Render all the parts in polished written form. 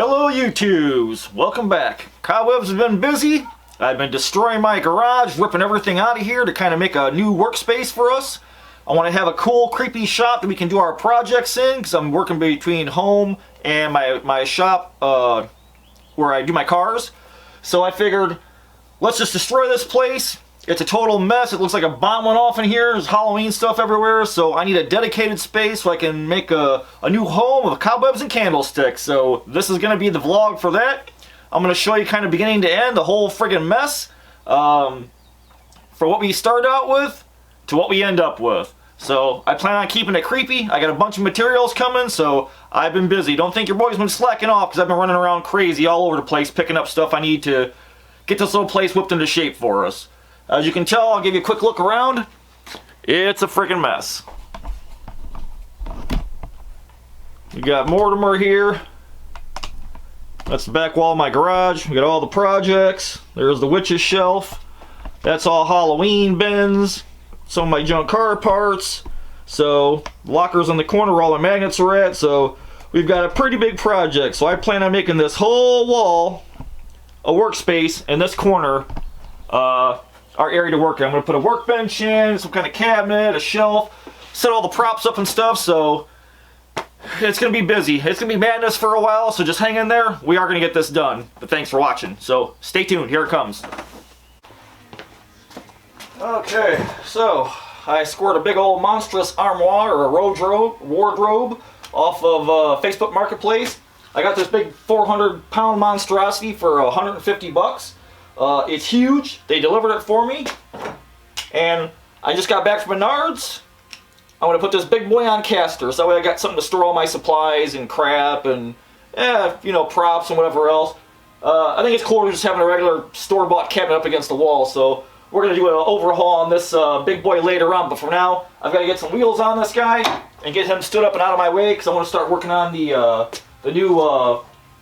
Hello YouTubes! Welcome back. Cobwebs have been busy. I've been destroying my garage, ripping everything out of here to kind of make a new workspace for us. I want to have a cool, creepy shop that we can do our projects in, because I'm working between home and my shop where I do my cars. So I figured, let's just destroy this place. It's a total mess. It looks like a bomb went off in here. There's Halloween stuff everywhere, so I need a dedicated space so I can make a new home of Cobwebs and Candlesticks. So this is going to be the vlog for that. I'm going to show you kind of beginning to end the whole friggin' mess. For what we start out with to what we end up with. So I plan on keeping it creepy. I got a bunch of materials coming, so I've been busy. Don't think your boy's been slacking off, because I've been running around crazy all over the place picking up stuff I need to get this little place whipped into shape for us. As you can tell, I'll give you a quick look around. It's a freaking mess. We got Mortimer here. That's the back wall of my garage. We got all the projects. There's the witch's shelf. That's all Halloween bins. Some of my junk car parts. So, lockers in the corner where all the magnets are at. So, we've got a pretty big project. So, I plan on making this whole wall a workspace in this corner. Our area to work in. I'm going to put a workbench in, some kind of cabinet, a shelf, set all the props up and stuff, so it's going to be busy. It's going to be madness for a while, so just hang in there. We are going to get this done, but thanks for watching. So stay tuned. Here it comes. Okay, so I scored a big old monstrous armoire or a wardrobe off of Facebook Marketplace. I got this big 400-pound monstrosity for 150 bucks. It's huge. They delivered it for me. And I just got back from Menards. I'm going to put this big boy on casters. That way I got something to store all my supplies and crap and, you know, props and whatever else. I think it's cooler than just having a regular store-bought cabinet up against the wall. So we're going to do an overhaul on this big boy later on. But for now, I've got to get some wheels on this guy and get him stood up and out of my way, because I want to start working on the new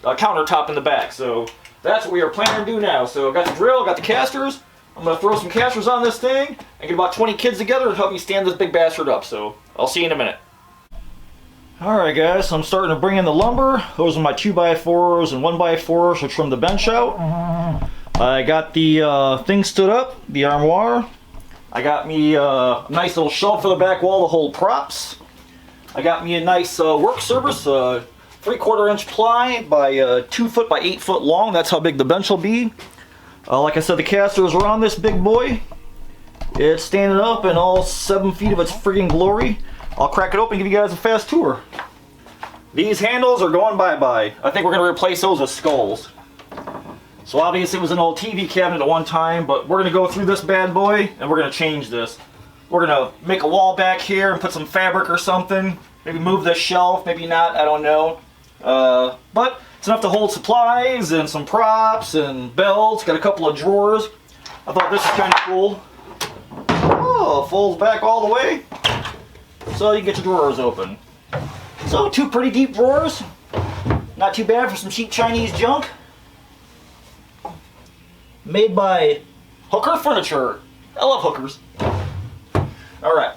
countertop in the back. So that's what we are planning to do now. So I've got the drill, got the casters. I'm going to throw some casters on this thing and get about 20 kids together to help me stand this big bastard up. So I'll see you in a minute. Alright guys, so I'm starting to bring in the lumber. Those are my 2x4s and 1x4s to trim the bench out. I got the thing stood up, the armoire. I got me a nice little shelf for the back wall to hold props. I got me a nice work surface, 3/4 inch ply by 2 foot by 8 foot long. That's how big the bench will be. Like I said, the casters are on this big boy. It's standing up in all 7 feet of its friggin' glory. I'll crack it open and give you guys a fast tour. These handles are going bye-bye. I think we're going to replace those with skulls. So obviously it was an old TV cabinet at one time, but we're going to go through this bad boy and we're going to change this. We're going to make a wall back here and put some fabric or something. Maybe move this shelf, maybe not, I don't know. But it's enough to hold supplies and some props and belts. Got a couple of drawers. I thought this was kind of cool. Oh, it folds back all the way, so you can get your drawers open. So 2 pretty deep drawers. Not too bad for some cheap Chinese junk. Made by Hooker Furniture. I love hookers. Alright.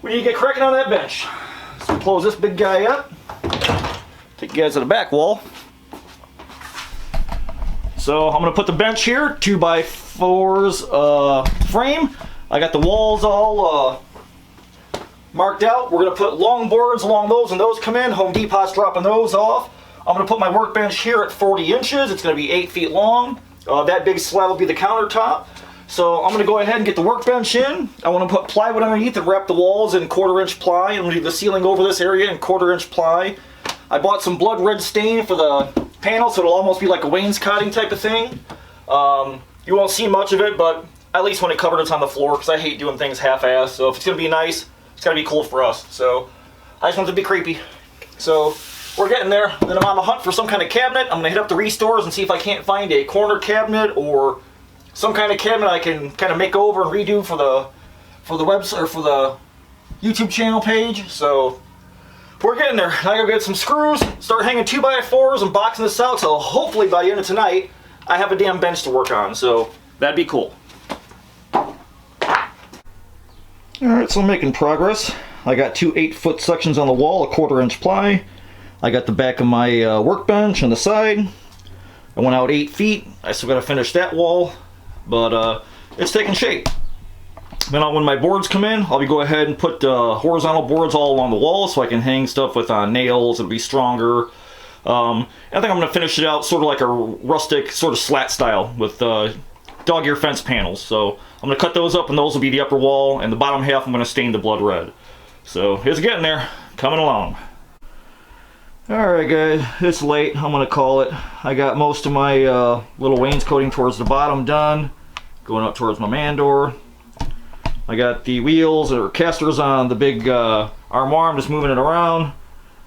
We need to get cracking on that bench. So close this big guy up. Take you guys to the back wall. So I'm going to put the bench here, 2x4s frame. I got the walls all marked out. We're going to put long boards along those, and those come in. Home Depot's dropping those off. I'm going to put my workbench here at 40 inches. It's going to be 8 feet long. That big slab will be the countertop. So I'm going to go ahead and get the workbench in. I want to put plywood underneath and wrap the walls in 1/4 inch ply. I'm going to do the ceiling over this area in 1/4 inch ply. I bought some blood red stain for the panel, so it'll almost be like a wainscoting type of thing. You won't see much of it, but at least when it covered it's on the floor, because I hate doing things half-assed. So if it's going to be nice, it's got to be cool for us. So I just want it to be creepy. So we're getting there. Then I'm on the hunt for some kind of cabinet. I'm going to hit up the restores and see if I can't find a corner cabinet or some kind of cabinet I can kind of make over and redo for the website or for the YouTube channel page. So we're getting there. Now I gotta get some screws, start hanging 2x4s and boxing this out, so hopefully by the end of tonight I have a damn bench to work on, so that'd be cool. Alright, so I'm making progress. I got 2 8-foot sections on the wall, a 1/4 inch ply. I got the back of my workbench on the side. I went out 8 feet. I still got to finish that wall, but it's taking shape. Then when my boards come in, I'll go ahead and put horizontal boards all along the wall so I can hang stuff with nails. It'll be stronger. I think I'm going to finish it out sort of like a rustic sort of slat style with dog ear fence panels. So I'm going to cut those up, and those will be the upper wall, and the bottom half I'm going to stain the blood red. So it's getting there, coming along. Alright guys, it's late, I'm going to call it. I got most of my little wainscoting towards the bottom done, going up towards my man door. I got the wheels or casters on the big armoire, I'm just moving it around.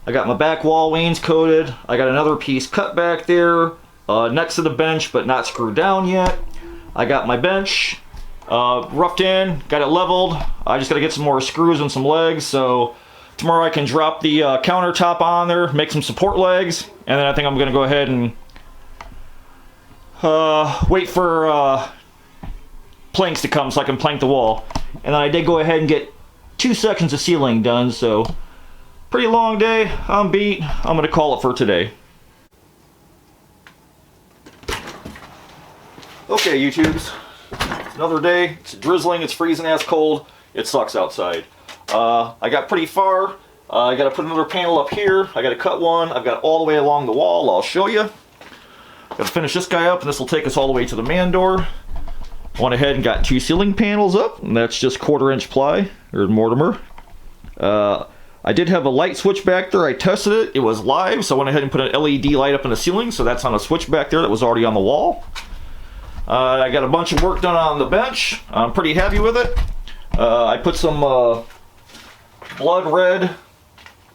I got my back wall wainscoted. I got another piece cut back there next to the bench but not screwed down yet. I got my bench roughed in, got it leveled. I just got to get some more screws and some legs, so tomorrow I can drop the countertop on there, make some support legs, and then I think I'm going to go ahead and wait for planks to come so I can plank the wall. And then I did go ahead and get 2 sections of ceiling done, so pretty long day. I'm beat. I'm going to call it for today. Okay, YouTubes. It's another day. It's drizzling. It's freezing ass cold. It sucks outside. I got pretty far. I got to put another panel up here. I got to cut one. I've got all the way along the wall. I'll show you. Got to finish this guy up, and this will take us all the way to the man door. Went ahead and got 2 ceiling panels up, and that's just 1/4 inch ply or Mortimer. I did have a light switch back there. I tested it. It was live, so I went ahead and put an LED light up in the ceiling, so that's on a switch back there that was already on the wall. I got a bunch of work done on the bench. I'm pretty happy with it. I put some blood red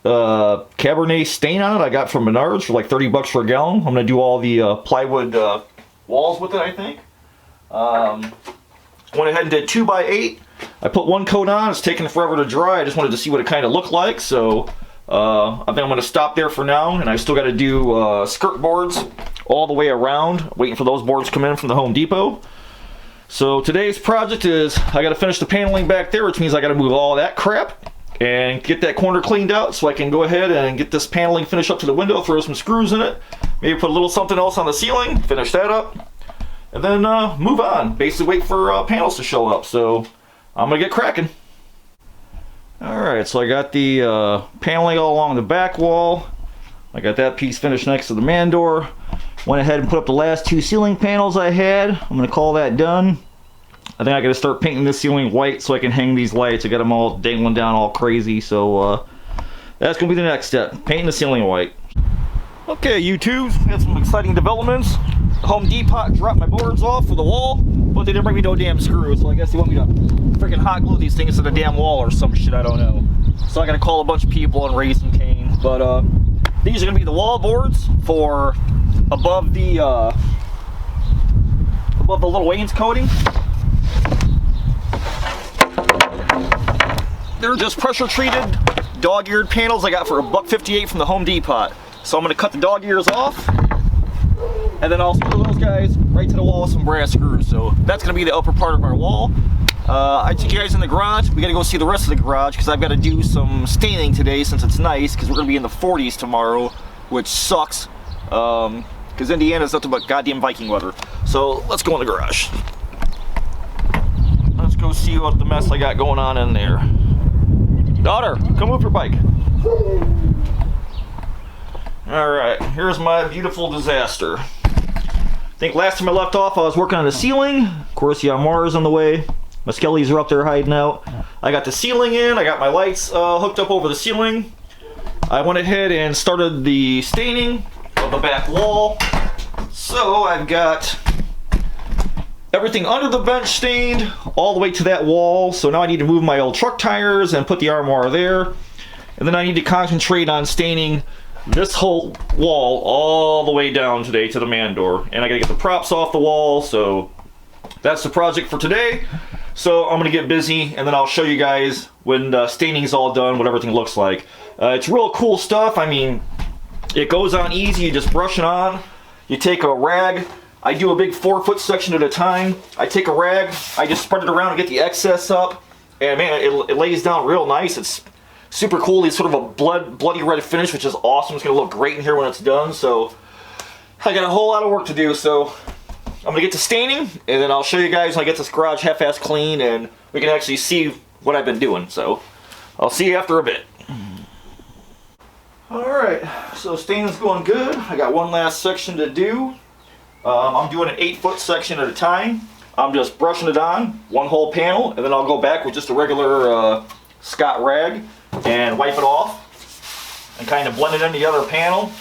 Cabernet stain on it I got from Menards for like 30 bucks for a gallon. I'm going to do all the plywood walls with it, I think. Went ahead and did 2x8. I put 1 coat on. It's taking forever to dry. I just wanted to see what it kind of looked like, so I think I'm going to stop there for now, and I still got to do skirt boards all the way around, waiting for those boards to come in from the Home Depot. So today's project is I got to finish the paneling back there, which means I got to move all that crap and get that corner cleaned out so I can go ahead and get this paneling finished up to the window, throw some screws in it, maybe put a little something else on the ceiling, finish that up, and then move on. Basically wait for panels to show up. So I'm going to get cracking. Alright, so I got the paneling all along the back wall. I got that piece finished next to the man door. Went ahead and put up the last 2 ceiling panels I had. I'm going to call that done. I think I got to start painting this ceiling white so I can hang these lights. I got them all dangling down all crazy, so that's going to be the next step. Painting the ceiling white. Okay, YouTube, had some exciting developments. Home Depot dropped my boards off for the wall, but they didn't bring me no damn screws, so I guess they want me to freaking hot glue these things to the damn wall or some shit, I don't know. So I got to call a bunch of people and raise some cane. But these are going to be the wall boards for above the little wainscoting. They're just pressure treated dog-eared panels I got for $1.58 from the Home Depot. So I'm going to cut the dog ears off, and then I'll screw those guys right to the wall with some brass screws. So that's going to be the upper part of our wall. I took you guys in the garage. We got to go see the rest of the garage because I've got to do some staining today since it's nice, because we're going to be in the 40s tomorrow, which sucks. Because Indiana's nothing but goddamn Viking weather. So let's go in the garage. Let's go see what the mess I got going on in there. Daughter, come move your bike. Alright, here's my beautiful disaster. I think last time I left off I was working on the ceiling. Of course the Armoire is on the way. My skellies are up there hiding out. I got the ceiling in, I got my lights hooked up over the ceiling. I went ahead and started the staining of the back wall. So I've got everything under the bench stained all the way to that wall. So now I need to move my old truck tires and put the Armoire there. And then I need to concentrate on staining this whole wall all the way down today to the man door. And I gotta get the props off the wall, so that's the project for today. So I'm gonna get busy, and then I'll show you guys when the staining's all done what everything looks like. It's real cool stuff. I mean, it goes on easy. You just brush it on. You take a rag. I do a big 4-foot section at a time. I take a rag, I just spread it around and get the excess up, and man, it lays down real nice. It's super cool. It's sort of a bloody red finish, which is awesome. It's going to look great in here when it's done. So I got a whole lot of work to do. So I'm going to get to staining, and then I'll show you guys when I get this garage half-ass clean, and we can actually see what I've been doing. So I'll see you after a bit. Alright, so staining's going good. I got one last section to do. I'm doing an 8-foot section at a time. I'm just brushing it on, one whole panel, and then I'll go back with just a regular Scott rag and wipe it off and kind of blend it into the other panel.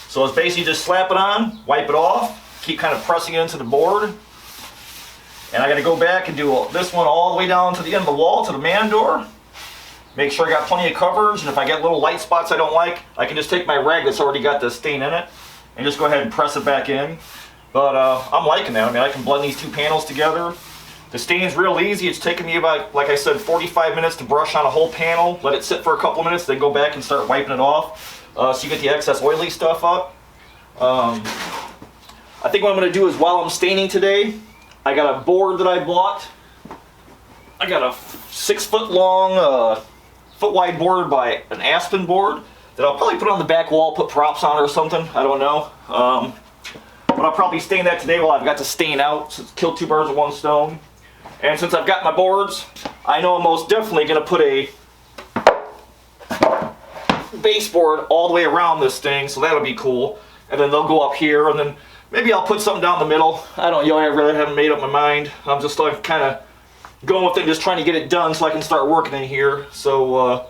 So it's basically just slap it on, wipe it off, keep kind of pressing it into the board. And I got to go back and do this one all the way down to the end of the wall, to the man door. Make sure I got plenty of coverage, and if I get little light spots I don't like, I can just take my rag that's already got the stain in it and just go ahead and press it back in. But I'm liking that. I mean, I can blend these two panels together. The stain's real easy. It's taking me about, like I said, 45 minutes to brush on a whole panel, let it sit for a couple minutes, then go back and start wiping it off so you get the excess oily stuff up. I think what I'm going to do is, while I'm staining today, I got a board that I bought. I got a 6-foot long, foot wide board by an aspen board that I'll probably put on the back wall, put props on or something. I don't know. But I'll probably stain that today while I've got to stain out, so kill 2 birds with 1 stone. And since I've got my boards, I know I'm most definitely going to put a baseboard all the way around this thing, so that'll be cool. And then they'll go up here, and then maybe I'll put something down the middle. I don't know, I really haven't made up my mind. I'm just like kind of going with it, just trying to get it done so I can start working in here. So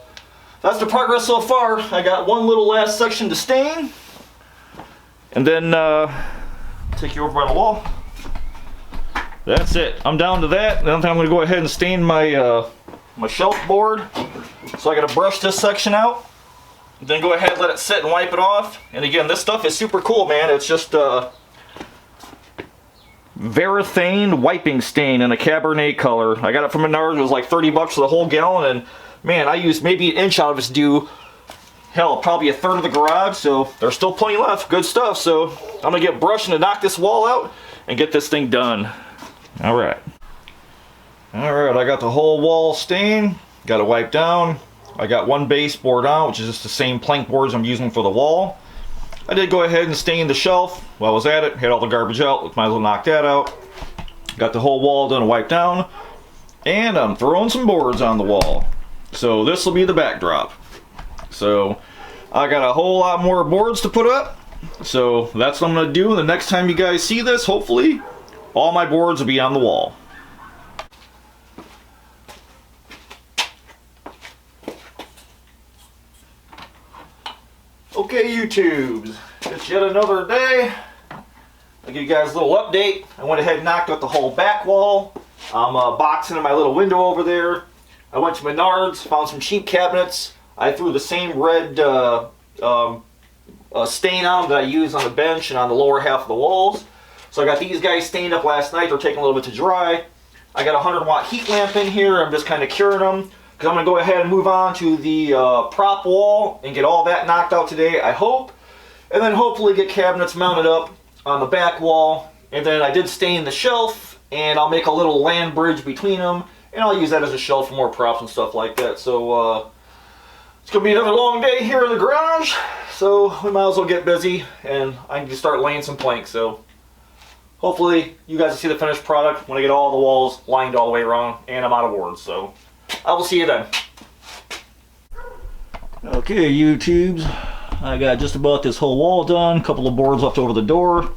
that's the progress so far. I got one little last section to stain, and then take you over by the wall. That's it. I'm down to that. Then I'm going to go ahead and stain my my shelf board. So I got to brush this section out, then go ahead and let it sit and wipe it off. And again, this stuff is super cool, man. It's just Varathane wiping stain in a Cabernet color. I got it from Menards. It was like 30 bucks for the whole gallon, and man, I used maybe an inch out of its due. Hell, probably a third of the garage, so there's still plenty left. Good stuff. So I'm gonna get brushing to knock this wall out and get this thing done. Alright, I got the whole wall stained. Got it wiped down. I got one baseboard on, which is just the same plank boards I'm using for the wall. I did go ahead and stain the shelf while I was at it. Had all the garbage out. Might as well knock that out. Got the whole wall done and wiped down. And I'm throwing some boards on the wall. So this will be the backdrop. So I got a whole lot more boards to put up. So that's what I'm going to do. The next time you guys see this, hopefully, all my boards will be on the wall. Okay, YouTubes, it's yet another day. I'll give you guys a little update. I went ahead and knocked out the whole back wall. I'm boxing in my little window over there. I went to Menards, found some cheap cabinets. I threw the same red stain on them that I used on the bench and on the lower half of the walls. So I got these guys stained up last night. They're taking a little bit to dry. I got a 100-watt heat lamp in here. I'm just kind of curing them, because I'm going to go ahead and move on to the prop wall and get all that knocked out today, I hope. And then hopefully get cabinets mounted up on the back wall. And then I did stain the shelf, and I'll make a little land bridge between them, and I'll use that as a shelf for more props and stuff like that. So it's going to be another long day here in the garage, so we might as well get busy, and I need to start laying some planks. So hopefully you guys will see the finished product when I get all the walls lined all the way around and I'm out of boards. So I will see you then. Okay, YouTubes, I got just about this whole wall done. A couple of boards left over the door.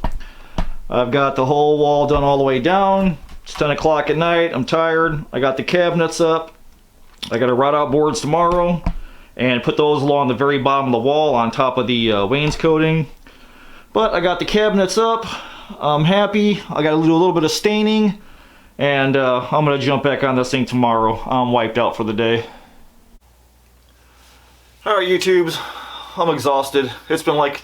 I've got the whole wall done all the way down. It's 10 o'clock at night. I'm tired. I got the cabinets up. I got to rot out boards tomorrow and put those along the very bottom of the wall on top of the wainscoting. But I got the cabinets up. I'm happy. I got to do a little bit of staining, and I'm going to jump back on this thing tomorrow. I'm wiped out for the day. Alright, YouTubes, I'm exhausted. It's been like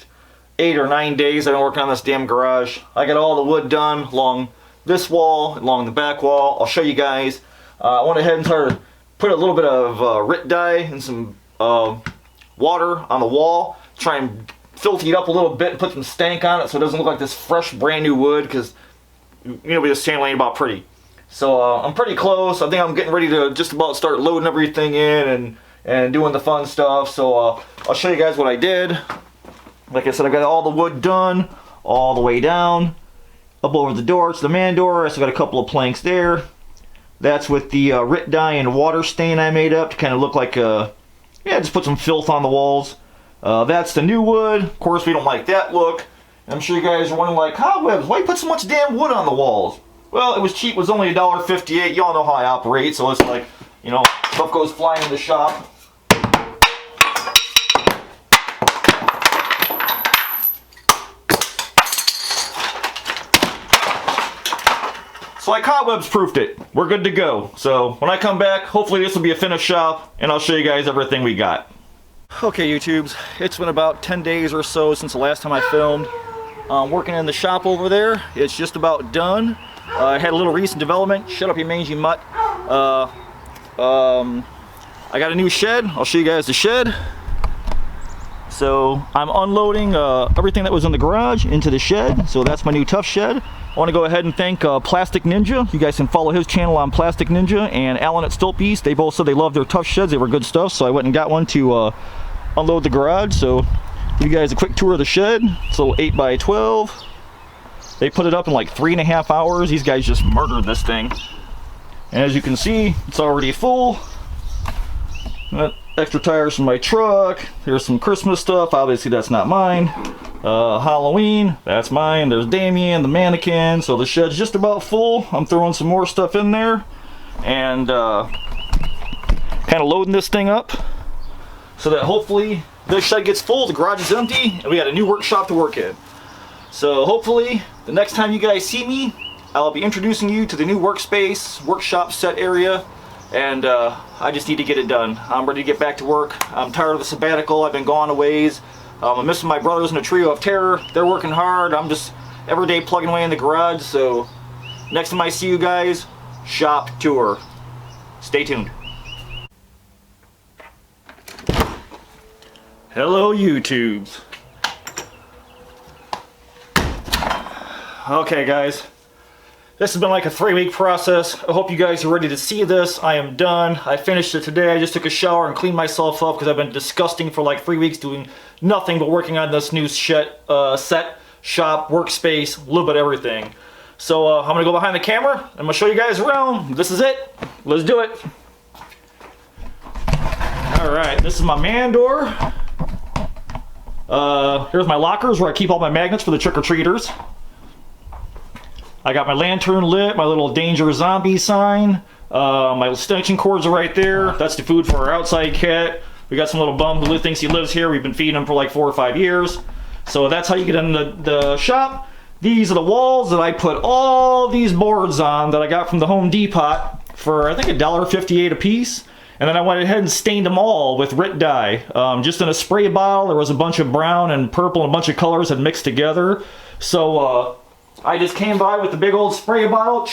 8 or 9 days I've been working on this damn garage. I got all the wood done along this wall, along the back wall. I'll show you guys. I went ahead and started put a little bit of RIT dye and some water on the wall. Try and filter it up a little bit and put some stank on it so it doesn't look like this fresh brand new wood, because you know, this channel ain't about pretty. So I'm pretty close. I think I'm getting ready to just about start loading everything in and doing the fun stuff. So I'll show you guys what I did. Like I said, I got all the wood done all the way down, up over the door to the man door. I still got a couple of planks there. That's with the Rit dye and water stain I made up to kind of look like yeah, just put some filth on the walls. That's the new wood. Of course, we don't like that look. I'm sure you guys are wondering, like, Cobwebs, why you put so much damn wood on the walls? Well, it was cheap. It was only $1.58. Y'all know how I operate, so it's like, you know, stuff goes flying in the shop. So I cobwebs proofed it. We're good to go. So when I come back, hopefully this will be a finished shop, and I'll show you guys everything we got. Okay, YouTubes, it's been about 10 days or so since the last time I filmed. Working in the shop over there. It's just about done. I had a little recent development. Shut up, you mangy mutt. I got a new shed. I'll show you guys the shed. So I'm unloading everything that was in the garage into the shed. So that's my new Tuff Shed. I want to go ahead and thank Plastic Ninja. You guys can follow his channel on Plastic Ninja, and Alan at Stolpe's. They both said they loved their Tuff Sheds. They were good stuff, so I went and got one to unload the garage. So give you guys a quick tour of the shed. It's a little 8x12. They put it up in like 3.5 hours. These guys just murdered this thing. And as you can see, it's already full. Got extra tires from my truck. Here's some Christmas stuff. Obviously that's not mine. Halloween, that's mine. There's Damien, the mannequin. So the shed's just about full. I'm throwing some more stuff in there. And kind of loading this thing up so that hopefully this shed gets full, the garage is empty, and we got a new workshop to work in. So hopefully the next time you guys see me, I'll be introducing you to the new workspace, workshop set area, and I just need to get it done. I'm ready to get back to work. I'm tired of the sabbatical. I've been gone a ways. I'm missing my brothers in a trio of terror. They're working hard. I'm just every day plugging away in the garage. So next time I see you guys, shop tour. Stay tuned. Hello, YouTubes. Okay, guys. This has been like a 3-week process. I hope you guys are ready to see this. I am done. I finished it today. I just took a shower and cleaned myself up because I've been disgusting for like 3 weeks doing nothing but working on this new set, shop, workspace, a little bit of everything. So I'm going to go behind the camera. I'm going to show you guys around. This is it. Let's do it. Alright, this is my man door. Here's my lockers where I keep all my magnets for the trick-or-treaters. I got my lantern lit, my little danger zombie sign. My extension cords are right there. That's the food for our outside cat. We got some little bum who thinks he lives here. We've been feeding him for like 4 or 5 years. So that's how you get in the shop. These are the walls that I put all these boards on that I got from the Home Depot for I think $1.58 a piece. And then I went ahead and stained them all with Rit dye. Just in a spray bottle. There was a bunch of brown and purple and a bunch of colors had mixed together. So I just came by with the big old spray bottle,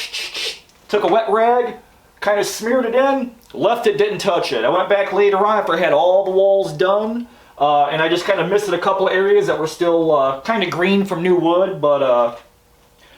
took a wet rag, kind of smeared it in, left it, didn't touch it. I went back later on after I had all the walls done, and I just kind of missed a couple of areas that were still kind of green from new wood, but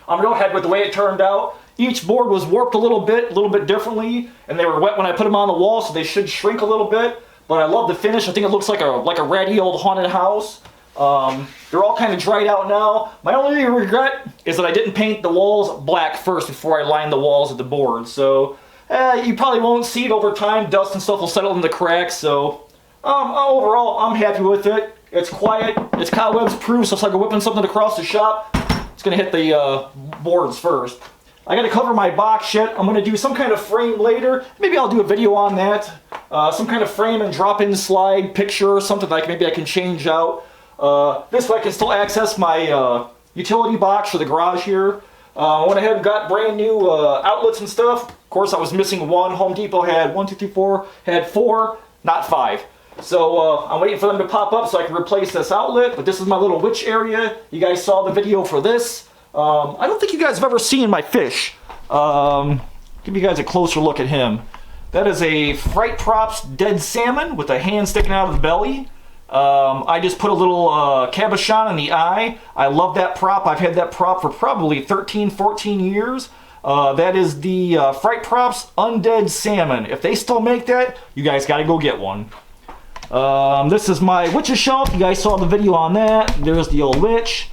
I'm real happy with the way it turned out. Each board was warped a little bit differently, and they were wet when I put them on the wall, so they should shrink a little bit, but I love the finish. I think it looks like a ratty old haunted house. They're all kind of dried out now. My only regret is that I didn't paint the walls black first before I lined the walls of the board. So you probably won't see it over time. Dust and stuff will settle in the cracks. So overall, I'm happy with it. It's quiet. It's cobwebs proof, so it's like I'm whipping something across the shop. It's gonna hit the boards first. I gotta cover my box shit. I'm gonna do some kind of frame later. Maybe I'll do a video on that. Some kind of frame and drop-in slide picture or something like maybe I can change out. This way I can still access my utility box for the garage here. I went ahead and got brand new outlets and stuff. Of course I was missing one. Home Depot had 1, 2, 3, 4, had 4, not 5. So I'm waiting for them to pop up so I can replace this outlet. But this is my little witch area. You guys saw the video for this. I don't think you guys have ever seen my fish. Give you guys a closer look at him. That is a Fright Props dead salmon with a hand sticking out of the belly. I just put a little cabochon in the eye. I love that prop. I've had that prop for probably 13, 14 years. That is the Fright Props Undead Salmon. If they still make that, you guys got to go get one. This is my witch's shelf. You guys saw the video on that. There's the old witch.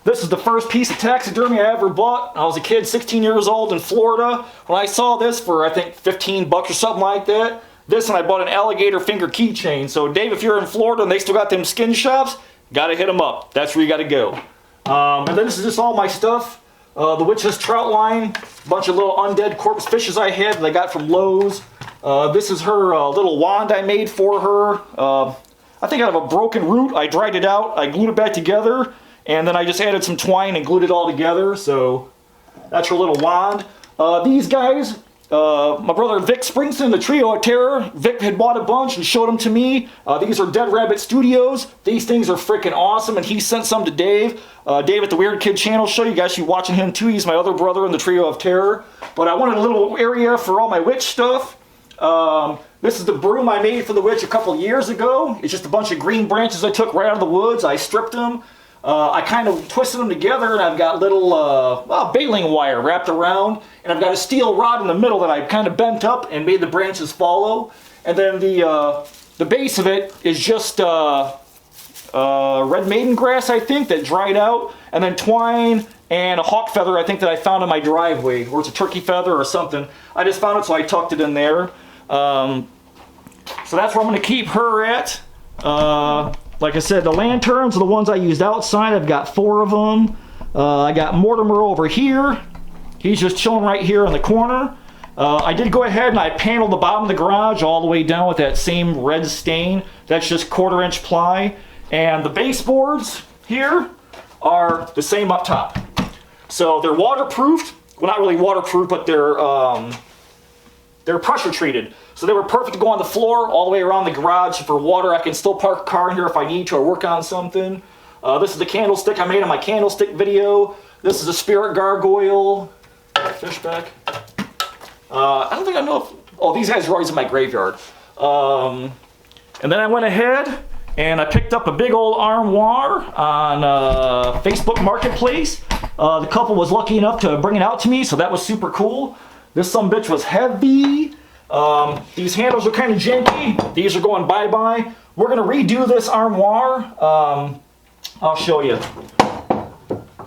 This is the first piece of taxidermy I ever bought. I was a kid, 16 years old in Florida. When I saw this for, I think, 15 bucks or something like that, this and I bought an alligator finger keychain. So, Dave, if you're in Florida and they still got them skin shops, got to hit them up. That's where you got to go. And then this is just all my stuff. The witch's trout line, a bunch of little undead corpse fishes I had that I got from Lowe's. This is her little wand I made for her. I think out of a broken root, I dried it out, I glued it back together, and then I just added some twine and glued it all together. So that's her little wand. These guys, my brother Vic Springston, the Trio of Terror, Vic had bought a bunch and showed them to me. These are Dead Rabbit Studios. These things are freaking awesome, and he sent some to Dave. Dave at the Weird Kid channel show. You guys should be watching him too. He's my other brother in the Trio of Terror. But I wanted a little area for all my witch stuff. This is the broom I made for the witch a couple years ago. It's just a bunch of green branches I took right out of the woods. I stripped them. I kind of twisted them together, and I've got little baling wire wrapped around, and I've got a steel rod in the middle that I kind of bent up and made the branches follow. And then the base of it is just red maiden grass, I think, that dried out, and then twine and a hawk feather, I think, that I found in my driveway, or it's a turkey feather or something. I just found it, so I tucked it in there. So that's where I'm going to keep her at. Like I said, the lanterns are the ones I used outside. I've got 4 of them. I got Mortimer over here. He's just chilling right here in the corner. I did go ahead and I paneled the bottom of the garage all the way down with that same red stain. That's just 1/4-inch ply. And the baseboards here are the same up top. So they're waterproofed. Well, not really waterproof, but they're pressure treated. So they were perfect to go on the floor all the way around the garage. For water, I can still park a car in here if I need to or work on something. This is the candlestick I made in my candlestick video. This is a spirit gargoyle. Fish back. I don't think I know if... Oh, these guys are always in my graveyard. And then I went ahead and I picked up a big old armoire on Facebook Marketplace. The couple was lucky enough to bring it out to me, so that was super cool. This sumbitch was heavy. These handles are kind of janky. These are going bye-bye. We're going to redo this armoire. I'll show you.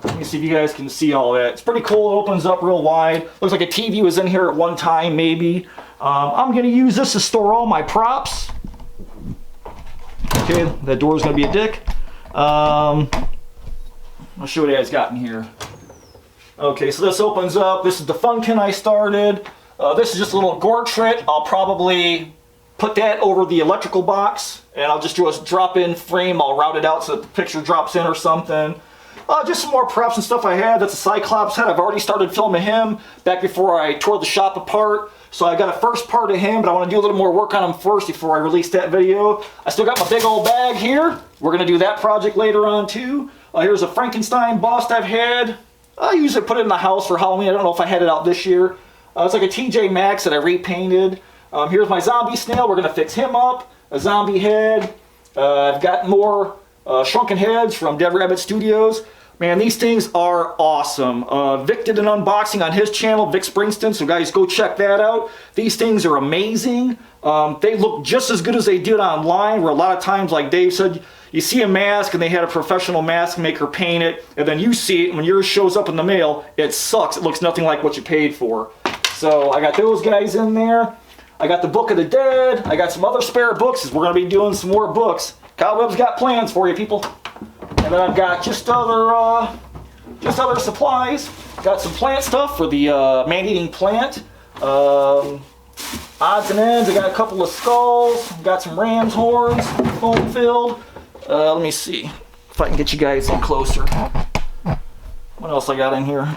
Let me see if you guys can see all that. It's pretty cool. It opens up real wide. Looks like a TV was in here at one time, maybe. I'm going to use this to store all my props. Okay, that door's going to be a dick. I'll show you what you guys got in here. Okay, so this opens up. This is the Funkin I started. This is just a little Gortrit. I'll probably put that over the electrical box, and I'll just do a drop-in frame. I'll route it out so that the picture drops in or something. Just some more props and stuff I had. That's a Cyclops head. I've already started filming him back before I tore the shop apart. So I got a first part of him, but I want to do a little more work on him first before I release that video. I still got my big old bag here. We're going to do that project later on too. Here's a Frankenstein bust I've had. I usually put it in the house for Halloween. I don't know if I had it out this year. It's like a TJ Maxx that I repainted. Here's my zombie snail. We're going to fix him up. A zombie head. I've got more shrunken heads from Dead Rabbit Studios. Man, these things are awesome. Vic did an unboxing on his channel, Vic Springston, so guys, go check that out. These things are amazing. They look just as good as they did online, where a lot of times, like Dave said, you see a mask and they had a professional mask maker paint it, and then you see it, and when yours shows up in the mail, it sucks. It looks nothing like what you paid for. So I got those guys in there. I got the Book of the Dead. I got some other spare books, because we're going to be doing some more books. Cobwebs got plans for you, people. And then I've got just other supplies. Got some plant stuff for the man-eating plant. Odds and ends. I got a couple of skulls. Got some ram's horns, foam filled. Let me see if I can get you guys in closer. What else I got in here?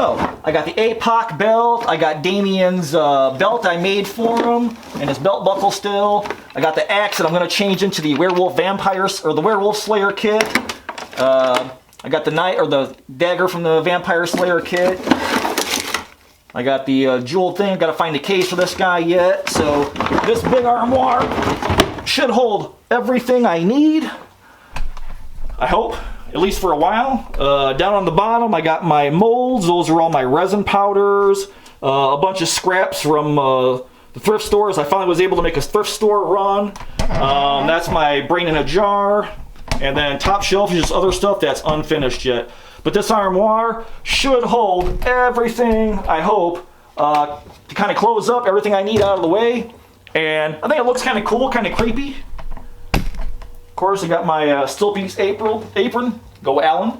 Oh, I got the APOC belt. I got Damien's belt I made for him, and his belt buckle still. I got the axe that I'm going to change into the Werewolf Vampires, or the Werewolf Slayer kit. I got the knife, or the dagger from the Vampire Slayer kit. I got the jeweled thing. I've got to find the case for this guy yet. So this big armoire should hold everything I need. I hope. at least for a while. Down on the bottom, I got my molds. Those are all my resin powders. A bunch of scraps from the thrift stores. I finally was able to make a thrift store run. That's my brain in a jar. And then top shelf is just other stuff that's unfinished yet. But this armoire should hold everything, I hope, to kind of close up everything I need out of the way. And I think it looks kind of cool, kind of creepy. Of course, I got my steel piece apron. Go Alan.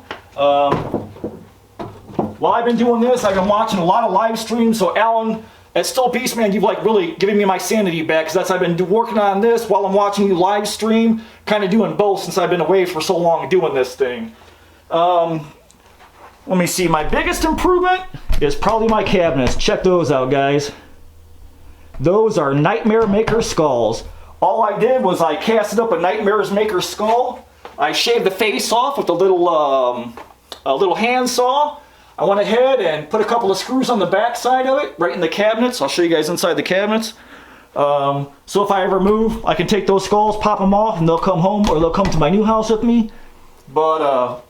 While I've been doing this, I've been watching a lot of live streams. So Alan, at Still Piece, man, you've like really given me my sanity back, because that's I've been working on this while I'm watching you live stream, kind of doing both since I've been away for so long doing this thing. Let me see, my biggest improvement is probably my cabinets. Check those out, guys. Those are Nightmare Maker skulls. All I did was I casted up a Nightmare Maker skull. I shaved the face off with a little hand saw. I went ahead and put a couple of screws on the back side of it, right in the cabinets. I'll show you guys inside the cabinets. So if I ever move, I can take those skulls, pop them off, and they'll come home, or they'll come to my new house with me. But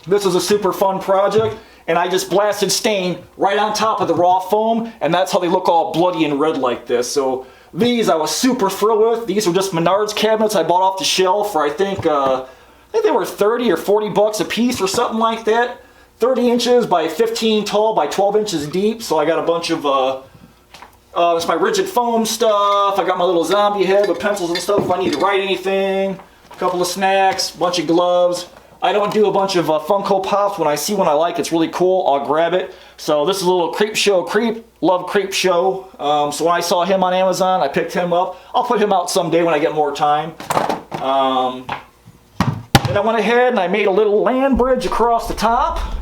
this is a super fun project, and I just blasted stain right on top of the raw foam, and that's how they look all bloody and red like this. So these I was super thrilled with. These were just Menards cabinets I bought off the shelf for I think they were 30 or 40 bucks a piece or something like that. 30 inches by 15 tall by 12 inches deep. So I got a bunch of it's my rigid foam stuff. I got my little zombie head with pencils and stuff if I need to write anything. A couple of snacks, bunch of gloves. I don't do a bunch of Funko Pops. When I see one I like, it's really cool, I'll grab it. So this is a little Creep Show Creep. Love Creep Show. So when I saw him on Amazon, I picked him up. I'll put him out someday when I get more time. Then I went ahead and I made a little land bridge across the top.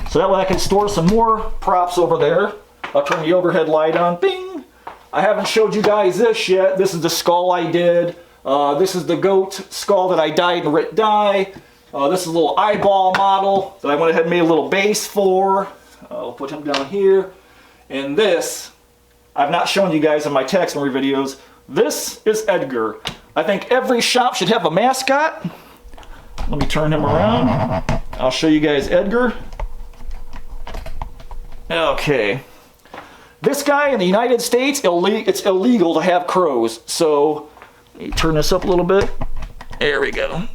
So that way I can store some more props over there. I'll turn the overhead light on. Bing! I haven't showed you guys this yet. This is the skull I did. This is the goat skull that I dyed in Rit Dye. This is a little eyeball model that I went ahead and made a little base for. I'll put him down here. And this, I've not shown you guys in my tax memory videos. This is Edgar. I think every shop should have a mascot. Let me turn him around. I'll show you guys Edgar. Okay. This guy in the United States, it's illegal to have crows. So, let me turn this up a little bit. There we go.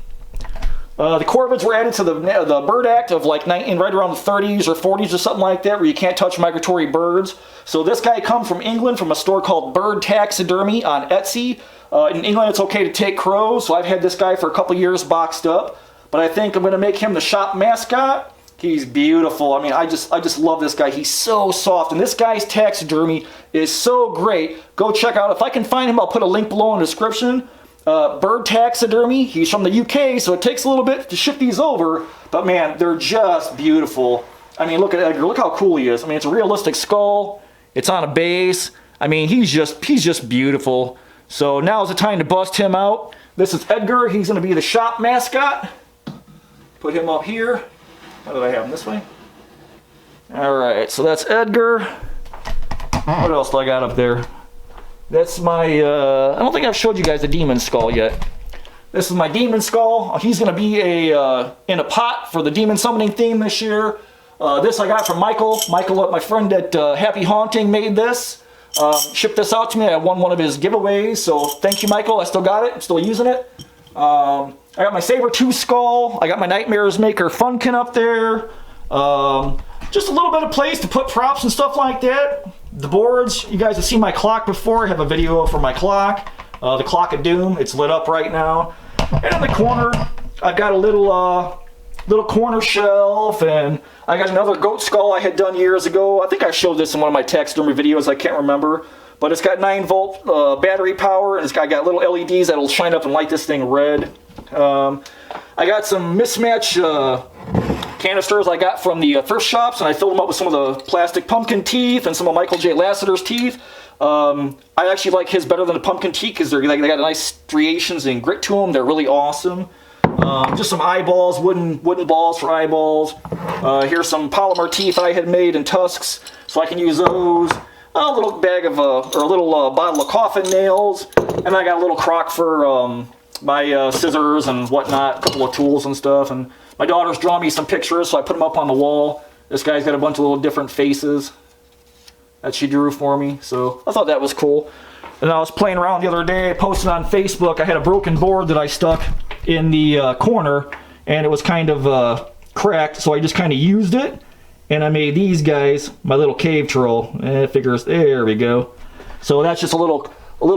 The corvids were added to the Bird Act of like right around the 30s or 40s or something like that, where you can't touch migratory birds. So this guy comes from England, from a store called Bird Taxidermy on Etsy. In England, it's okay to take crows, so I've had this guy for a couple years boxed up. But I think I'm going to make him the shop mascot. He's beautiful. I mean, I just love this guy. He's so soft, and this guy's taxidermy is so great. Go check out. If I can find him, I'll put a link below in the description. Bird Taxidermy. He's from the UK, so it takes a little bit to ship these over. But man, they're just beautiful. I mean, look at Edgar. Look how cool he is. I mean, it's a realistic skull. It's on a base. I mean, he's just beautiful. So now's the time to bust him out. This is Edgar. He's going to be the shop mascot. Put him up here. How did I have him this way? Alright, so that's Edgar. What else do I got up there? That's my, I don't think I've showed you guys the demon skull yet. This is my demon skull. He's going to be in a pot for the demon summoning theme this year. This I got from Michael. Michael, my friend at Happy Haunting, made this. Shipped this out to me. I won one of his giveaways, so thank you, Michael. I still got it. I'm still using it. I got my Saber-Tooth skull. I got my Nightmares Maker Funkin up there. Just a little bit of place to put props and stuff like that. The boards, you guys have seen my clock before. I have a video for my clock. The Clock of Doom. It's lit up right now. And in the corner, I've got a little corner shelf, and I got another goat skull I had done years ago. I think I showed this in one of my taxidermy videos. I can't remember. But it's got 9-volt battery power, and I got little LEDs that'll shine up and light this thing red. I got some mismatch canisters I got from the thrift shops, and I filled them up with some of the plastic pumpkin teeth and some of Michael J. Lassiter's teeth. I actually like his better than the pumpkin teeth because they got nice striations and grit to them. They're really awesome. Just some eyeballs, wooden balls for eyeballs. Here's some polymer teeth I had made in tusks, so I can use those. A little bag of, or a little bottle of coffin nails, and I got a little crock for my scissors and whatnot, a couple of tools and stuff. And my daughter's drawn me some pictures, so I put them up on the wall. This guy's got a bunch of little different faces that she drew for me, so I thought that was cool. And I was playing around the other day, posted on Facebook. I had a broken board that I stuck in the corner, and it was kind of cracked, so I just kind of used it, and I made these guys my little cave troll. And it figures, there we go. So that's just a little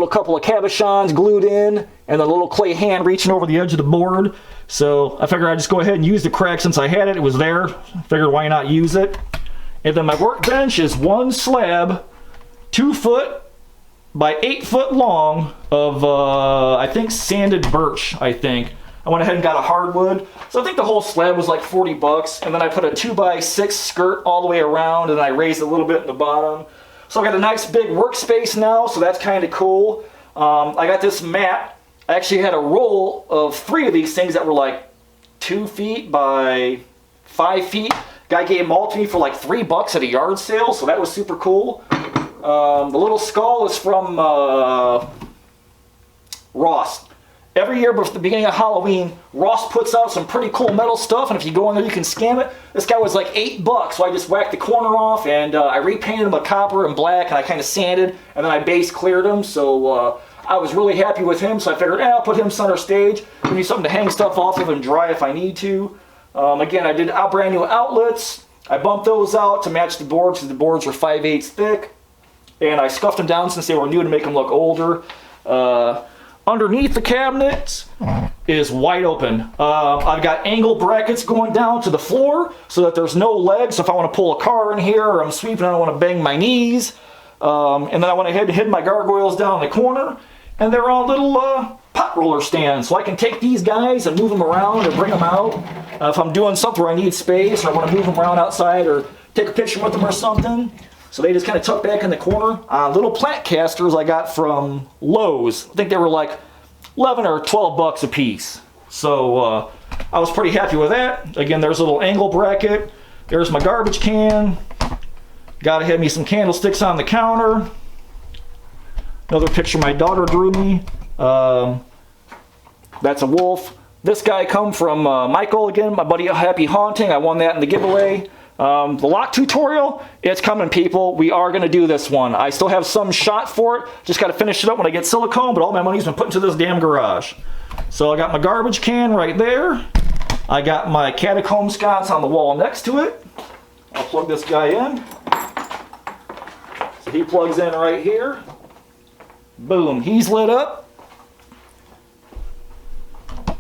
couple of cabochons glued in, and a little clay hand reaching over the edge of the board. So I figured I'd just go ahead and use the crack since I had it. It was there. Figured why not use it. And then my workbench is one slab, 2 foot by 8 foot long of, I think, sanded birch, I think. I went ahead and got a hardwood. So I think the whole slab was like 40 bucks. And then I put a 2x6 skirt all the way around, and I raised it a little bit in the bottom. So I got a nice big workspace now, so that's kind of cool. I got this mat. I actually had a roll of 3 of these things that were like 2 feet by 5 feet. Guy gave them all to me for like $3 at a yard sale, so that was super cool. The little skull is from Ross. Every year before the beginning of Halloween, Ross puts out some pretty cool metal stuff, and if you go in there, you can scam it. This guy was like $8, so I just whacked the corner off, and I repainted him with copper and black, and I kind of sanded, and then I base cleared him, so I was really happy with him, so I figured, I'll put him center stage. I need something to hang stuff off of and dry if I need to. Again, I did brand new outlets. I bumped those out to match the boards, because the boards were 5/8 thick, and I scuffed them down since they were new to make them look older. Underneath the cabinets is wide open. I've got angle brackets going down to the floor so that there's no legs. So if I want to pull a car in here or I'm sweeping, I don't want to bang my knees. And then I went ahead and hid my gargoyles down in the corner. And they're all little pot roller stands. So I can take these guys and move them around or bring them out. If I'm doing something where I need space or I want to move them around outside or take a picture with them or something. So they just kind of tuck back in the corner. Little plant casters I got from Lowe's. I think they were like 11 or 12 bucks a piece. So I was pretty happy with that. Again, there's a little angle bracket. There's my garbage can. Gotta have me some candlesticks on the counter. Another picture my daughter drew me. That's a wolf. This guy come from Michael again, my buddy Happy Haunting. I won that in the giveaway. The lock tutorial, it's coming, people. We are going to do this one. I still have some shot for it. Just got to finish it up when I get silicone, but all my money's been put into this damn garage. So I got my garbage can right there. I got my catacomb sconce on the wall next to it. I'll plug this guy in. So he plugs in right here. Boom, he's lit up.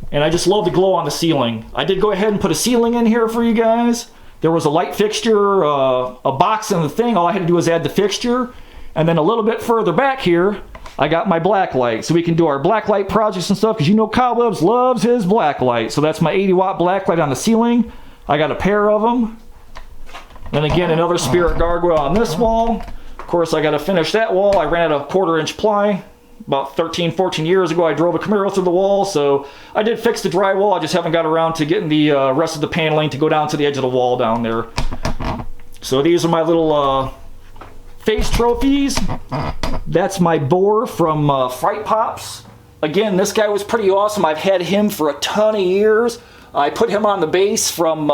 And I just love the glow on the ceiling. I did go ahead and put a ceiling in here for you guys. There was a light fixture, a box and the thing. All I had to do was add the fixture. And then a little bit further back here, I got my black light. So we can do our black light projects and stuff, because you know Cobwebs loves his black light. So that's my 80-watt black light on the ceiling. I got a pair of them. Then again, another spirit gargoyle on this wall. Of course, I got to finish that wall. I ran out of 1/4-inch ply. About 13, 14 years ago, I drove a Camaro through the wall, so I did fix the drywall. I just haven't got around to getting the rest of the paneling to go down to the edge of the wall down there. So these are my little face trophies. That's my boar from Fright Pops. Again, this guy was pretty awesome. I've had him for a ton of years. I put him on the base from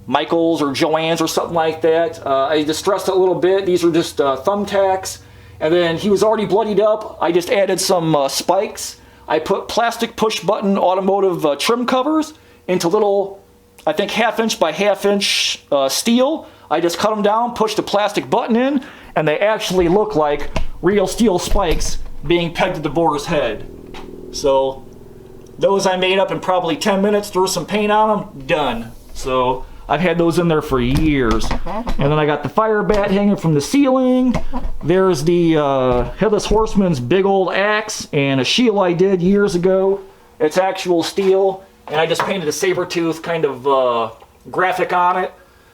Michael's or Joann's or something like that. I distressed it a little bit. These are just thumbtacks. And then he was already bloodied up. I just added some spikes. I put plastic push button automotive trim covers into little, I think 1/2-inch by 1/2-inch steel. I just cut them down, pushed the plastic button in, and they actually look like real steel spikes being pegged to the boar's head. So those I made up in probably 10 minutes, threw some paint on them, done. So I've had those in there for years. And then I got the fire bat hanging from the ceiling. There's the Headless Horseman's big old axe and a shield I did years ago. It's actual steel. And I just painted a saber-tooth kind of graphic on it.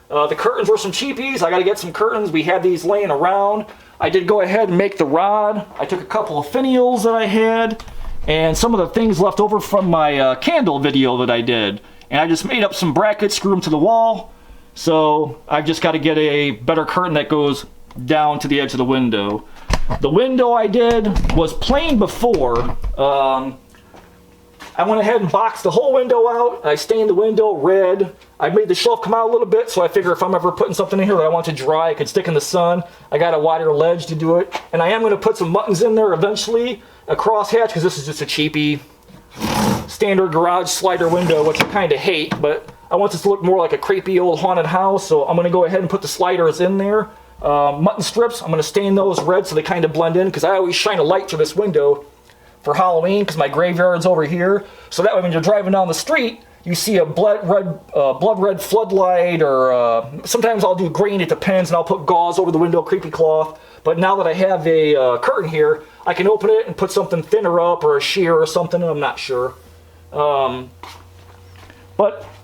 The curtains were some cheapies. I got to get some curtains. We had these laying around. I did go ahead and make the rod. I took a couple of finials that I had and some of the things left over from my candle video that I did. And I just made up some brackets, screwed them to the wall. So I've just got to get a better curtain that goes down to the edge of the window. The window I did was plain before. I went ahead and boxed the whole window out. I stained the window red. I made the shelf come out a little bit, so I figure if I'm ever putting something in here that I want to dry, I could stick in the sun. I got a wider ledge to do it. And I am going to put some buttons in there eventually, a crosshatch, because this is just a cheapy standard garage slider window, which I kind of hate, but I want this to look more like a creepy old haunted house, so I'm going to go ahead and put the sliders in there. Mutton strips, I'm going to stain those red so they kind of blend in, because I always shine a light through this window for Halloween, because my graveyard's over here, so that way when you're driving down the street, you see a blood red floodlight, or sometimes I'll do green, it depends, and I'll put gauze over the window, creepy cloth. But now that I have a curtain here, I can open it and put something thinner up, or a sheer or something, I'm not sure. But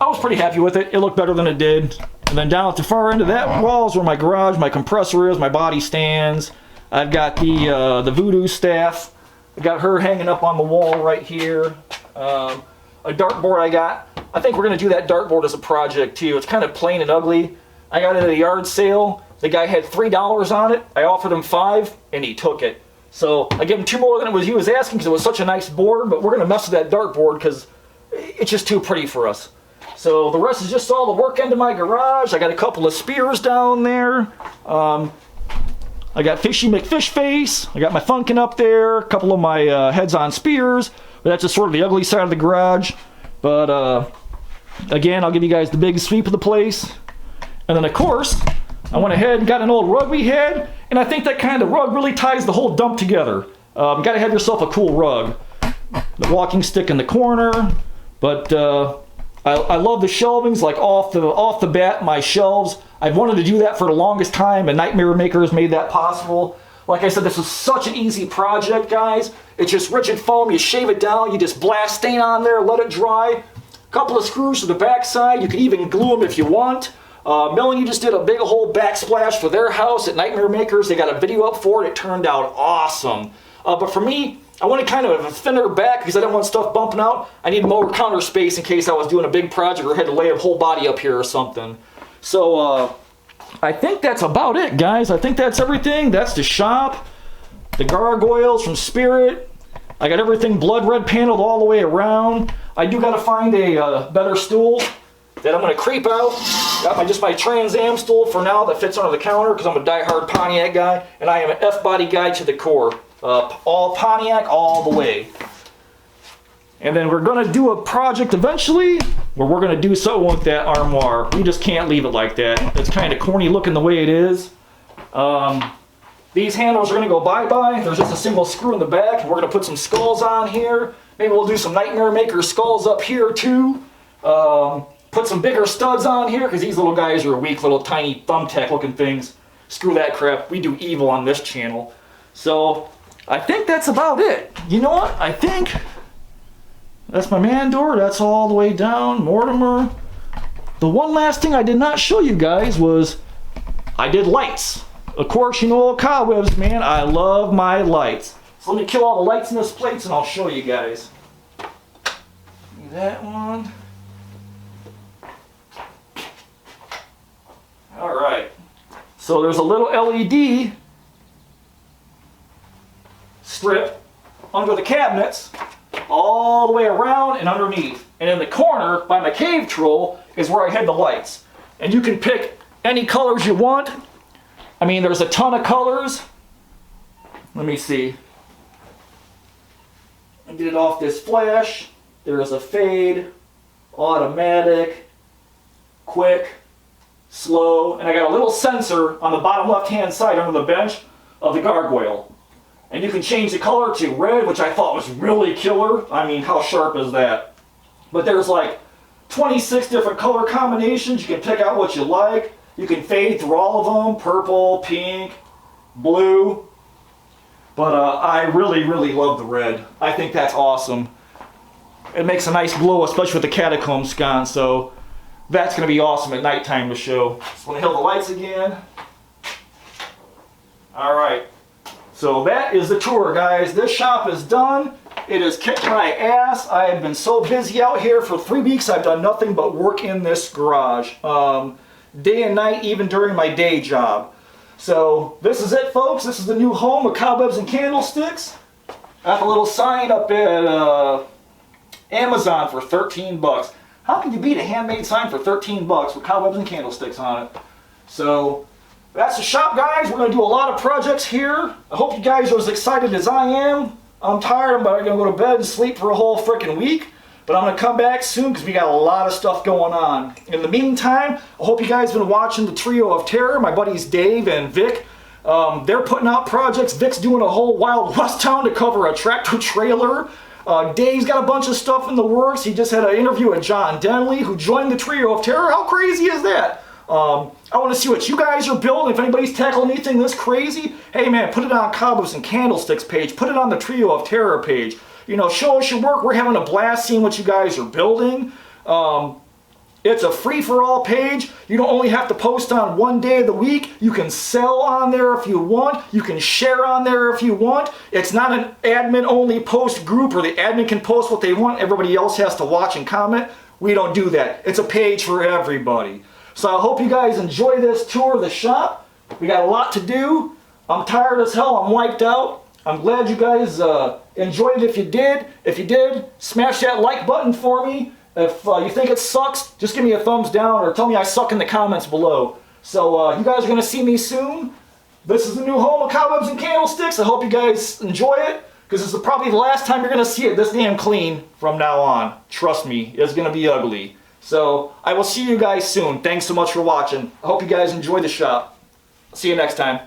I was pretty happy with it. It looked better than it did. And then down at the far end of that wall is where my garage, my compressor is, my body stands. I've got the voodoo staff. I got her hanging up on the wall right here. A dartboard I got. I think we're going to do that dartboard as a project too. It's kind of plain and ugly. I got it at a yard sale. The guy had $3 on it. I offered him $5 and he took it. So I gave him 2 more than he was asking because it was such a nice board, but we're going to mess with that dartboard because it's just too pretty for us. So the rest is just all the work end of my garage. I got a couple of spears down there. I got Fishy McFish Face. I got my Funkin' up there. A couple of my heads on spears. But that's just sort of the ugly side of the garage. But again, I'll give you guys the big sweep of the place. And then of course, I went ahead and got an old rug we had, and I think that kind of rug really ties the whole dump together. You gotta have yourself a cool rug. The walking stick in the corner, but I love the shelvings, like off the bat, my shelves. I've wanted to do that for the longest time, and Nightmare Maker has made that possible. Like I said, this was such an easy project, guys. It's just rigid foam, you shave it down, you just blast stain on there, let it dry. A couple of screws to the back side, you can even glue them if you want. Melanie just did a big whole backsplash for their house at Nightmare Makers. They got a video up for it. It turned out awesome. But for me, I wanted kind of a thinner back because I didn't want stuff bumping out. I need more counter space in case I was doing a big project or had to lay a whole body up here or something. So I think that's about it, guys. I think that's everything. That's the shop. The gargoyles from Spirit. I got everything blood red paneled all the way around. I do got to find a better stool that I'm going to creep out. Got just my Trans Am stool for now that fits under the counter because I'm a die-hard Pontiac guy, and I am an F-body guy to the core. All Pontiac all the way. And then we're going to do a project eventually where we're going to do something with that armoire. We just can't leave it like that. It's kind of corny looking the way it is. These handles are going to go bye-bye. There's just a single screw in the back. We're going to put some skulls on here. Maybe we'll do some Nightmare Maker skulls up here too. Put some bigger studs on here because these little guys are weak, little tiny thumbtack looking things. Screw that crap. We do evil on this channel. So I think that's about it. You know what? I think that's my man door. That's all the way down. Mortimer. The one last thing I did not show you guys was I did lights. Of course, you know Cobwebs, man. I love my lights. So let me kill all the lights in this plates and I'll show you guys. That one. Alright, so there's a little LED strip under the cabinets, all the way around and underneath. And in the corner, by my cave troll, is where I hid the lights. And you can pick any colors you want. I mean, there's a ton of colors. Let me see. I did it off this flash. There's a fade, automatic, quick, slow, and I got a little sensor on the bottom left hand side under the bench of the gargoyle. And you can change the color to red, which I thought was really killer. I mean, how sharp is that? But there's like 26 different color combinations. You can pick out what you like. You can fade through all of them, purple, pink, blue. But I really, really love the red. I think that's awesome. It makes a nice glow, especially with the catacomb sconce, so that's going to be awesome at nighttime to show. So I'm going to hit the lights again. Alright, so that is the tour, guys. This shop is done. It has kicked my ass. I have been so busy out here for 3 weeks. I've done nothing but work in this garage. Day and night, even during my day job. So this is it, folks. This is the new home of Cobwebs and Candlesticks. I have a little sign up at Amazon for 13 bucks. How can you beat a handmade sign for 13 bucks with Cobwebs and Candlesticks on it? So that's the shop, guys. We're going to do a lot of projects here. I hope you guys are as excited as I am. I'm tired. I'm going to go to bed and sleep for a whole freaking week. But I'm going to come back soon because we got a lot of stuff going on. In the meantime, I hope you guys have been watching the Trio of Terror. My buddies Dave and Vic. They're putting out projects. Vic's doing a whole Wild West town to cover a tractor trailer. Dave's got a bunch of stuff in the works. He just had an interview with John Denley, who joined the Trio of Terror. How crazy is that? I want to see what you guys are building. If anybody's tackling anything this crazy, hey man, put it on Cobwebs and Candlesticks page. Put it on the Trio of Terror page. You know, show us your work. We're having a blast seeing what you guys are building. It's a free-for-all page. You don't only have to post on one day of the week. You can sell on there if you want. You can share on there if you want. It's not an admin-only post group where the admin can post what they want. Everybody else has to watch and comment. We don't do that. It's a page for everybody. So I hope you guys enjoy this tour of the shop. We got a lot to do. I'm tired as hell. I'm wiped out. I'm glad you guys enjoyed it if you did. If you did, smash that like button for me. If you think it sucks, just give me a thumbs down or tell me I suck in the comments below. So you guys are going to see me soon. This is the new home of Cobwebs and Candlesticks. I hope you guys enjoy it because this is probably the last time you're going to see it this damn clean from now on. Trust me, it's going to be ugly. So I will see you guys soon. Thanks so much for watching. I hope you guys enjoy the shop. See you next time.